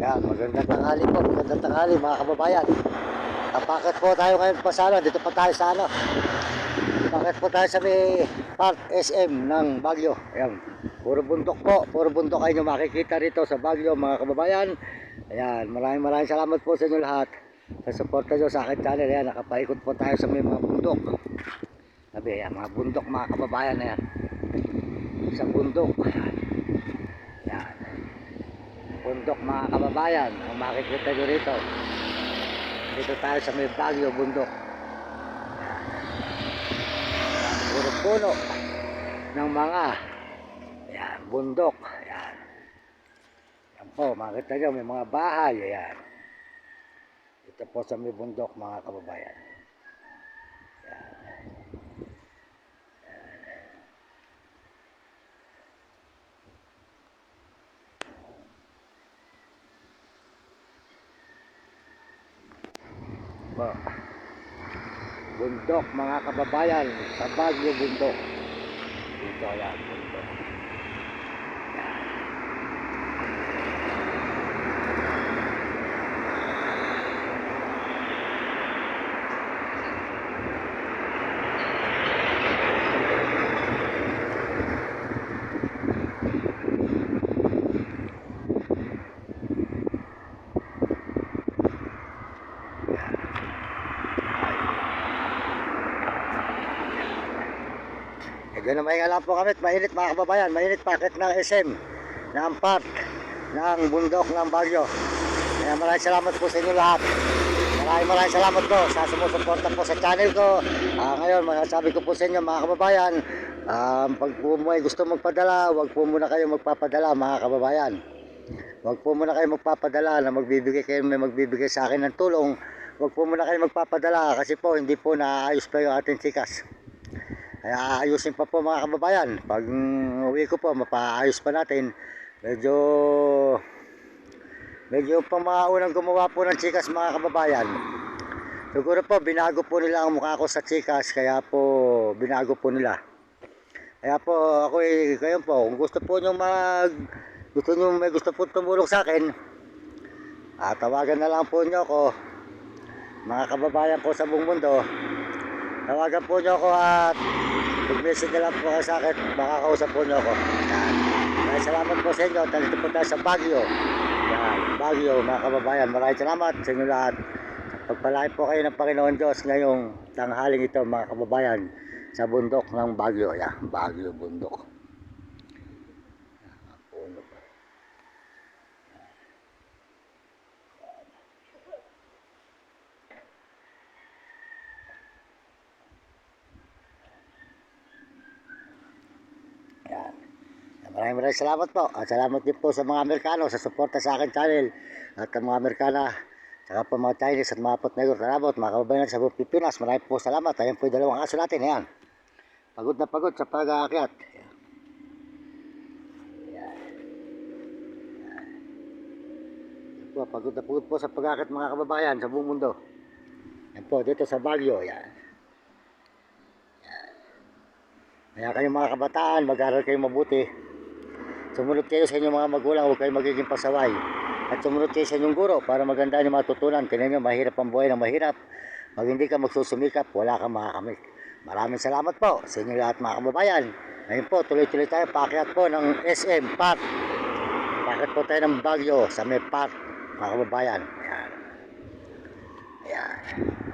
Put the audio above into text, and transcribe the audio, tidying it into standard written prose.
Yan, magandang tanghali po, magandang tanghali mga kababayan. Bakit po tayo ngayon pa sa ano? Dito pa tayo sa ano? Bakit po tayo sa may Park SM ng Baguio? Ayan, puro bundok po, puro bundok kayo makikita rito sa Baguio mga kababayan. Ayan, maraming salamat po sa inyo lahat sa suporta nyo sa akin channel. Ayan, nakapaikot po tayo sa may mga bundok. Sabi, ayan, mga bundok mga kababayan. Ayan, sa bundok. Ayan, bundok mga kababayan ang makikita nyo rito. Dito tayo sa may Baguio bundok. Puro puno ng mga ayan, bundok. Ayan. Ayan po, makita nyo may mga bahay. Ayan. Dito po sa may bundok mga kababayan. Ayan. Po. Bundok mga kababayan sa Baguio bundok. Dito yan bundok. Ganun may alam po kami, mainit mga kababayan, mainit packet ng SM ng park ng bundok ng Baguio. Kaya maraming salamat po sa inyo lahat. Maraming salamat po sa sumusuporta po sa channel ko. Ngayon masasabi ko po sa inyo mga kababayan, pag po mo ay gusto magpadala, wag po muna kayo magpapadala mga kababayan. Wag po muna kayo magpapadala na may magbibigay sa akin ng tulong. Wag po muna kayo magpapadala kasi po hindi po naayos pa yung ating sikas. Kaya ayusin pa po mga kababayan. Pag uwi ko po, mapaayos pa natin. Medyo pa mga unang gumawa po ng chikas mga kababayan. Siguro po, binago po nila ang mukha ko sa chikas. Kaya po, binago po nila. Kaya po, ako kayo po, kung gusto po nyo may gusto po tumulong sa akin, tawagan na lang po nyo ako. Mga kababayan po sa buong mundo, tawagan po nyo ako at mag-message na lang po kayo sa akin, makakausap po nyo ako. Yan. Maraming salamat po sa inyo. Dito po tayo sa Baguio. Yan, Baguio mga kababayan. Maraming salamat sa inyo lahat. Pagpalain po kayo ng Panginoon Diyos ngayong tanghaling ito mga kababayan sa bundok ng Baguio. Yan, Baguio bundok. Yan. Maraming salamat po. At salamat din po sa mga Amerikano sa suporta sa akin channel. At ang mga Amerikana, saka po mga Chinese at mga Potnegro, Tarabot, mga kababayan sa buong Pilipinas. Maraming po salamat. Ayan po yung dalawang aso natin. Ayan. Pagod na pagod sa pag-aakyat. Ayan. Ayan po, pagod na pagod po sa pag-aakyat mga kababayan sa buong mundo. Ayan po, dito sa Baguio. Ayan. Kaya kayo mga kabataan, mag-aral kayo mabuti. Sumunod kayo sa inyong mga magulang, huwag kayo magiging pasaway. At sumunod kayo sa inyong guro para maganda yung matutunan. Tingnan nyo, mahirap ang buhay ng mahirap. Pag hindi ka magsusumikap, wala kang makakamit. Maraming salamat po sa inyo lahat mga kababayan. Ngayon po, tuloy-tuloy tayo, paakyat po ng SM Park. Paakyat po tayo ng Baguio sa may park mga kababayan. Ayan. Ayan.